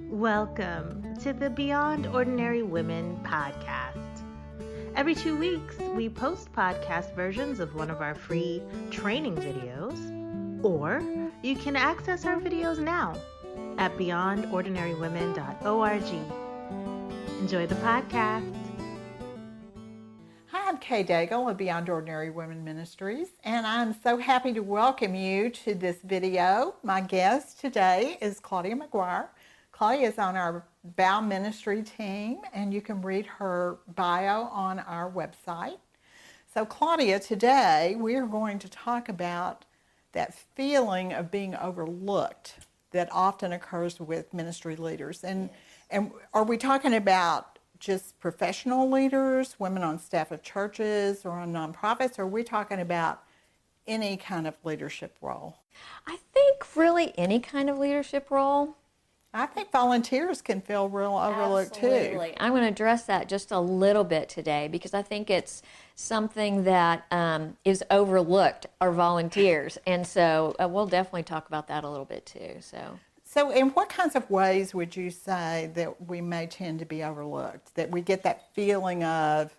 Welcome to the Beyond Ordinary Women podcast. Every 2 weeks, we post podcast versions of one of our free training videos, or you can access our videos now at beyondordinarywomen.org. Enjoy the podcast. Hi, I'm Kay Daigle of Beyond Ordinary Women Ministries, and I'm so happy to welcome you to this video. My guest today is Claudia McGuire. Claudia is on our Bow Ministry team, and you can read her bio on our website. So Claudia, today we are going to talk about that feeling of being overlooked that often occurs with ministry leaders. And are we talking about just professional leaders, women on staff of churches or on nonprofits, or are we talking about any kind of leadership role? I think really any kind of leadership role. I think volunteers can feel real overlooked Absolutely. too. I'm going to address that just a little bit today because I think it's something that is overlooked, are volunteers. And so we'll definitely talk about that a little bit too. So in what kinds of ways would you say that we may tend to be overlooked, that we get that feeling of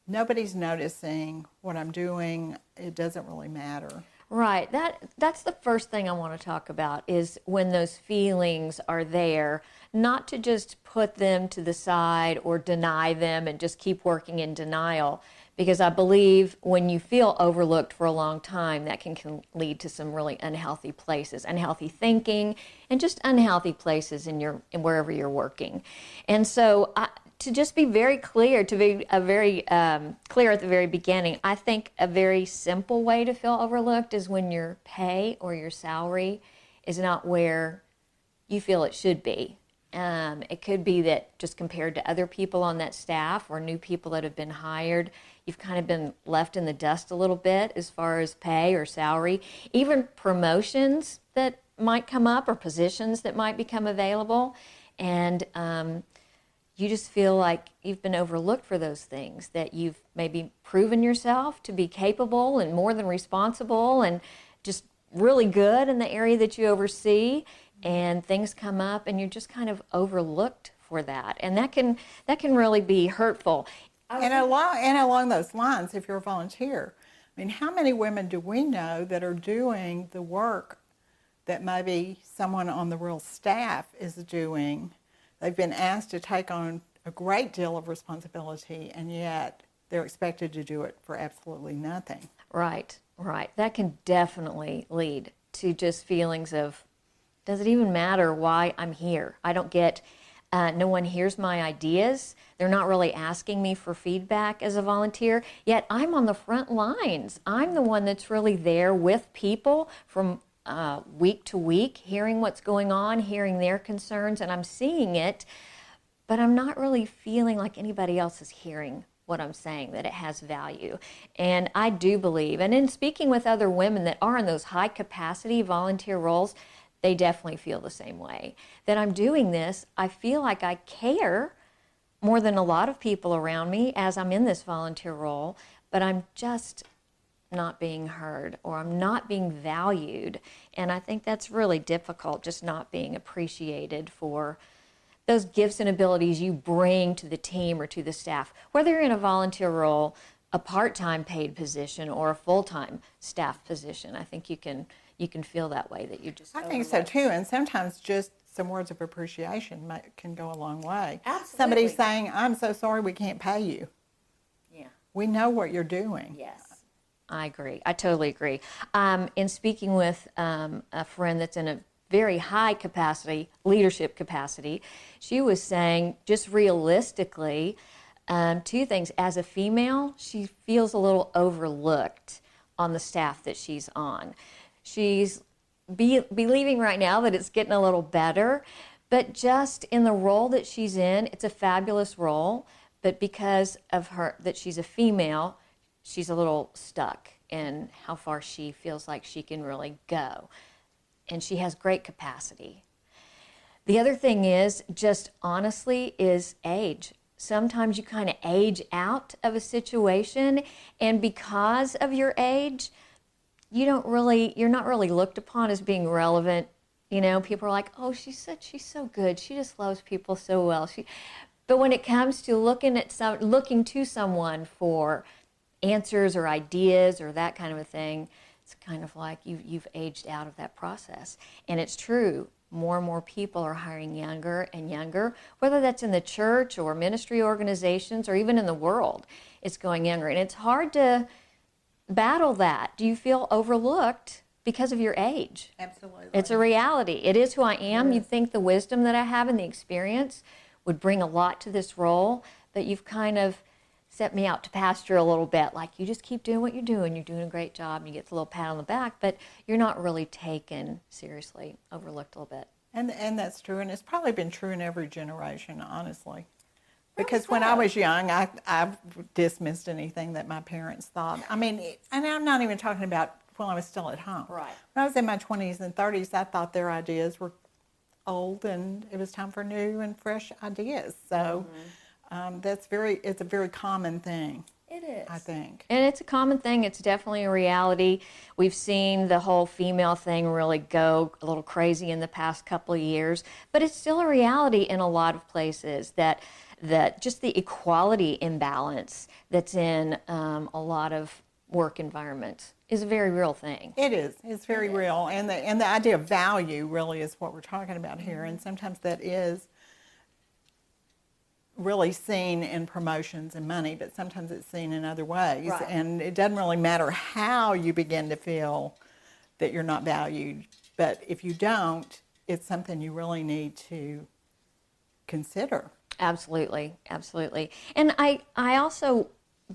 nobody's noticing what I'm doing, it doesn't really matter? Right. That's the first thing I want to talk about is when those feelings are there, not to just put them to the side or deny them and just keep working in denial. Because I believe when you feel overlooked for a long time, that can lead to some really unhealthy places, unhealthy thinking, and just unhealthy places in wherever you're working. And so to just be very clear, to be very clear at the very beginning, I think a very simple way to feel overlooked is when your pay or your salary is not where you feel it should be. It could be that just compared to other people on that staff or new people that have been hired, you've kind of been left in the dust a little bit as far as pay or salary. Even promotions that might come up or positions that might become available. And you just feel like you've been overlooked for those things, that you've maybe proven yourself to be capable and more than responsible and just really good in the area that you oversee, and things come up and you're just kind of overlooked for that. And that can really be hurtful. And along those lines, if you're a volunteer, I mean, how many women do we know that are doing the work that maybe someone on the real staff is doing? They've been asked to take on a great deal of responsibility, and yet they're expected to do it for absolutely nothing. Right. That can definitely lead to just feelings of, does it even matter why I'm here? I don't get, no one hears my ideas. They're not really asking me for feedback as a volunteer, yet I'm on the front lines. I'm the one that's really there with people from week to week, hearing what's going on, hearing their concerns, and I'm seeing it, but I'm not really feeling like anybody else is hearing what I'm saying, that it has value. And I do believe, and in speaking with other women that are in those high capacity volunteer roles, they definitely feel the same way. That I'm doing this, I feel like I care more than a lot of people around me as I'm in this volunteer role, but I'm just not being heard, or I'm not being valued. And I think that's really difficult, just not being appreciated for those gifts and abilities you bring to the team or to the staff, whether you're in a volunteer role, a part-time paid position, or a full-time staff position. I think you can feel that way, that you just I think so too, and sometimes just some words of appreciation can go a long way. Absolutely. Somebody saying, I'm so sorry we can't pay you. Yeah. We know what you're doing. Yes. I agree. I totally agree. In speaking with a friend that's in a very high capacity, leadership capacity, she was saying just realistically, two things. As a female, she feels a little overlooked on the staff that she's on. She's believing right now that it's getting a little better, but just in the role that she's in, it's a fabulous role, but because of that she's a female, she's a little stuck in how far she feels like she can really go. And she has great capacity. The other thing is, just honestly, is age. Sometimes you kind of age out of a situation, and because of your age, you're not really looked upon as being relevant You know, people are like, oh, she's so good. She just loves people so well. But when it comes to looking to someone for answers or ideas or that kind of a thing, it's kind of like you've aged out of that process. And it's true. More and more people are hiring younger and younger, whether that's in the church or ministry organizations or even in the world. It's going younger. And it's hard to battle that. Do you feel overlooked because of your age? Absolutely. It's a reality. It is who I am. You'd think the wisdom that I have and the experience would bring a lot to this role, but you've kind of set me out to pasture a little bit. Like, you just keep doing what you're doing. You're doing a great job. And you get the little pat on the back, but you're not really taken seriously, overlooked a little bit. And that's true, and it's probably been true in every generation, honestly. Because when I was young, I dismissed anything that my parents thought. I mean, and I'm not even talking about when I was still at home. Right. When I was in my 20s and 30s, I thought their ideas were old, and it was time for new and fresh ideas. So it's a very common thing. It is. I think. And it's a common thing. It's definitely a reality. We've seen the whole female thing really go a little crazy in the past couple of years, but it's still a reality in a lot of places that just the equality imbalance that's in a lot of work environments is a very real thing. It is. It's very real. And the idea of value really is what we're talking about here. And sometimes that is really seen in promotions and money, but sometimes it's seen in other ways. Right. And it doesn't really matter how you begin to feel that you're not valued. But if you don't, it's something you really need to consider. Absolutely, absolutely. And I also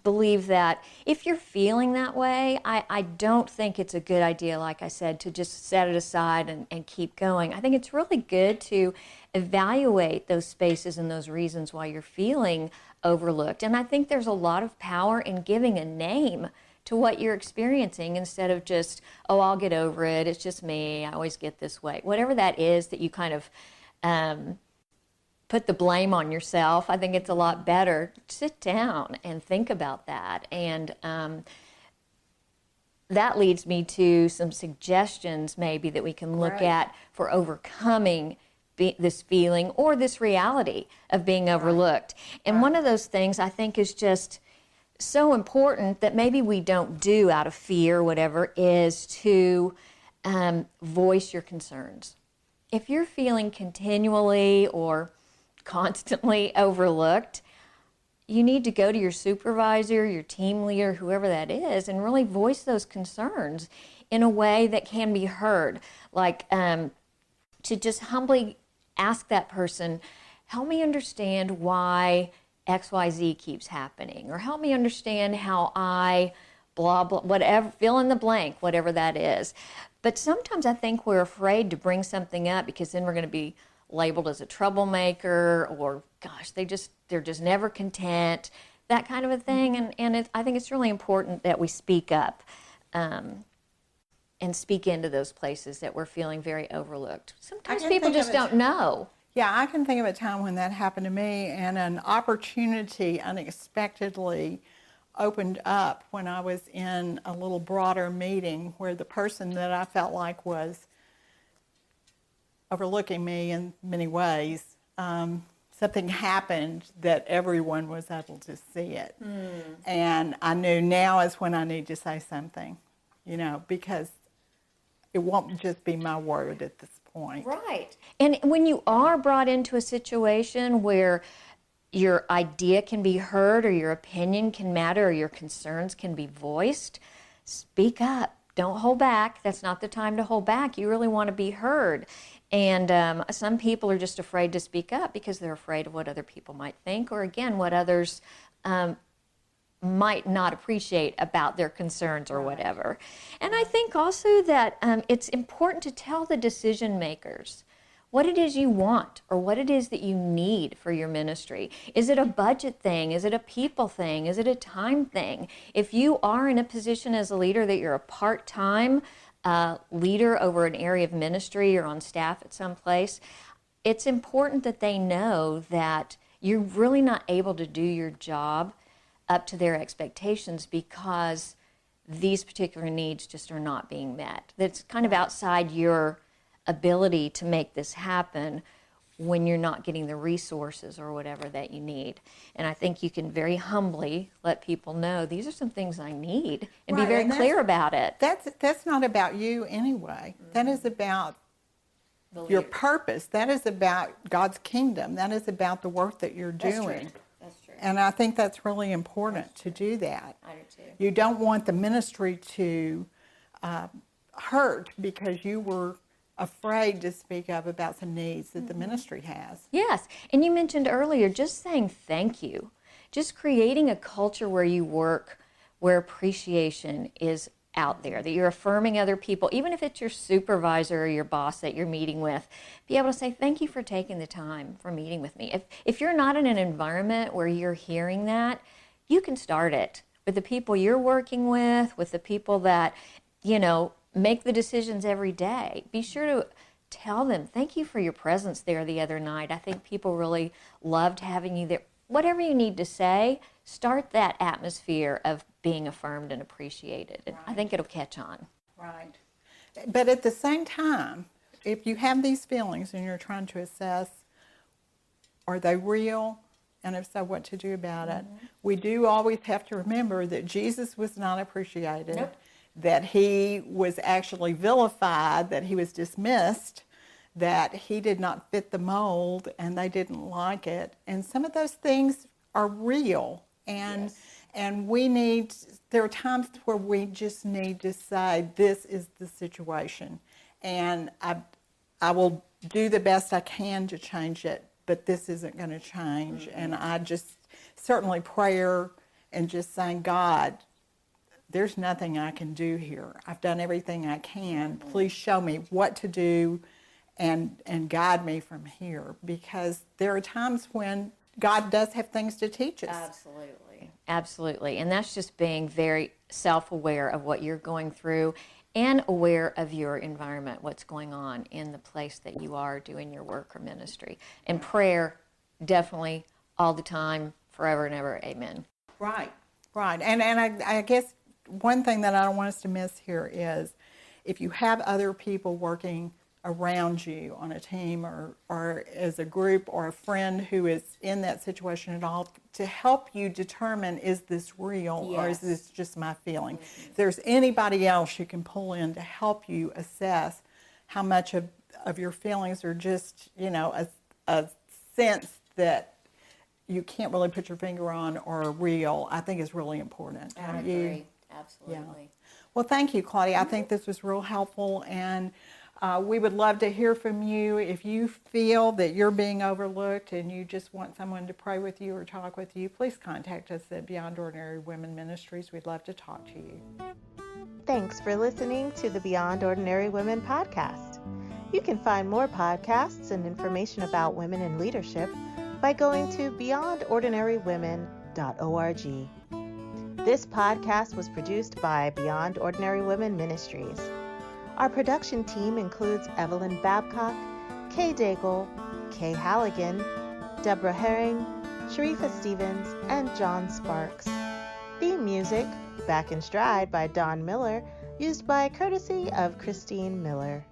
believe that if you're feeling that way, I don't think it's a good idea, like I said, to just set it aside and keep going. I think it's really good to evaluate those spaces and those reasons why you're feeling overlooked. And I think there's a lot of power in giving a name to what you're experiencing instead of just, oh, I'll get over it. It's just me. I always get this way. Whatever that is that you kind of put the blame on yourself, I think it's a lot better. Sit down and think about that. And that leads me to some suggestions maybe that we can look at for overcoming this feeling or this reality of being overlooked. And one of those things I think is just so important that maybe we don't do out of fear or whatever is to voice your concerns. If you're feeling continually or constantly overlooked, you need to go to your supervisor, your team leader, whoever that is, and really voice those concerns in a way that can be heard. Like to just humbly ask that person, help me understand why XYZ keeps happening, or help me understand how I blah, blah, whatever, fill in the blank, whatever that is. But sometimes I think we're afraid to bring something up because then we're going to be labeled as a troublemaker, or gosh, they're just never content, that kind of a thing. And I think it's really important that we speak up and speak into those places that we're feeling very overlooked. Sometimes people just don't know. Yeah, I can think of a time when that happened to me, and an opportunity unexpectedly opened up when I was in a little broader meeting where the person that I felt like was overlooking me in many ways, something happened that everyone was able to see it. And I knew now is when I need to say something, because it won't just be my word at this point. Right. And when you are brought into a situation where your idea can be heard, or your opinion can matter, or your concerns can be voiced, speak up. Don't hold back. That's not the time to hold back. You really want to be heard. And some people are just afraid to speak up because they're afraid of what other people might think, or again, what others might not appreciate about their concerns or whatever. And I think also that it's important to tell the decision makers what it is you want or what it is that you need for your ministry. Is it a budget thing? Is it a people thing? Is it a time thing? If you are in a position as a leader that you're a part-time leader over an area of ministry or on staff at some place, it's important that they know that you're really not able to do your job up to their expectations because these particular needs just are not being met. That's kind of outside your ability to make this happen when you're not getting the resources or whatever that you need. And I think you can very humbly let people know, these are some things I need, and Right, be very and clear about it. That's not about you anyway. That is about your purpose. That is about God's kingdom. That is about the work that you're doing. That's true. And I think that's really important to do that. I do too. You don't want the ministry to hurt because you were afraid to speak up about some needs that the ministry has. Yes, and you mentioned earlier just saying thank you, just creating a culture where you work, where appreciation is out there, that you're affirming other people, even if it's your supervisor or your boss that you're meeting with, be able to say thank you for taking the time for meeting with me. If you're not in an environment where you're hearing that, you can start it with the people you're working with the people that, make the decisions every day. Be sure to tell them, thank you for your presence there the other night. I think people really loved having you there. Whatever you need to say, start that atmosphere of being affirmed and appreciated. And I think it'll catch on. Right. But at the same time, if you have these feelings and you're trying to assess, are they real? And if so, what to do about it? We do always have to remember that Jesus was not appreciated. Nope. That he was actually vilified, that he was dismissed, that he did not fit the mold and they didn't like it. And some of those things are real. And there are times where we just need to say, this is the situation. And I will do the best I can to change it, but this isn't going to change. And I just, certainly prayer and just saying, God, there's nothing I can do here. I've done everything I can. Please show me what to do and guide me from here. Because there are times when God does have things to teach us. Absolutely. Absolutely. And that's just being very self-aware of what you're going through and aware of your environment, what's going on in the place that you are doing your work or ministry. And prayer, definitely, all the time, forever and ever. Amen. Right. And I guess one thing that I don't want us to miss here is if you have other people working around you on a team or as a group or a friend who is in that situation at all, to help you determine, is this real or is this just my feeling? If there's anybody else you can pull in to help you assess how much of your feelings are just, a sense that you can't really put your finger on or are real, I think is really important. I agree. Absolutely. Yeah. Well, thank you, Claudia. I think this was real helpful, and we would love to hear from you. If you feel that you're being overlooked and you just want someone to pray with you or talk with you, please contact us at Beyond Ordinary Women Ministries. We'd love to talk to you. Thanks for listening to the Beyond Ordinary Women podcast. You can find more podcasts and information about women in leadership by going to beyondordinarywomen.org. This podcast was produced by Beyond Ordinary Women Ministries. Our production team includes Evelyn Babcock, Kay Daigle, Kay Halligan, Deborah Herring, Sharifa Stevens, and John Sparks. Theme music, Back in Stride by Don Miller, used by courtesy of Christine Miller.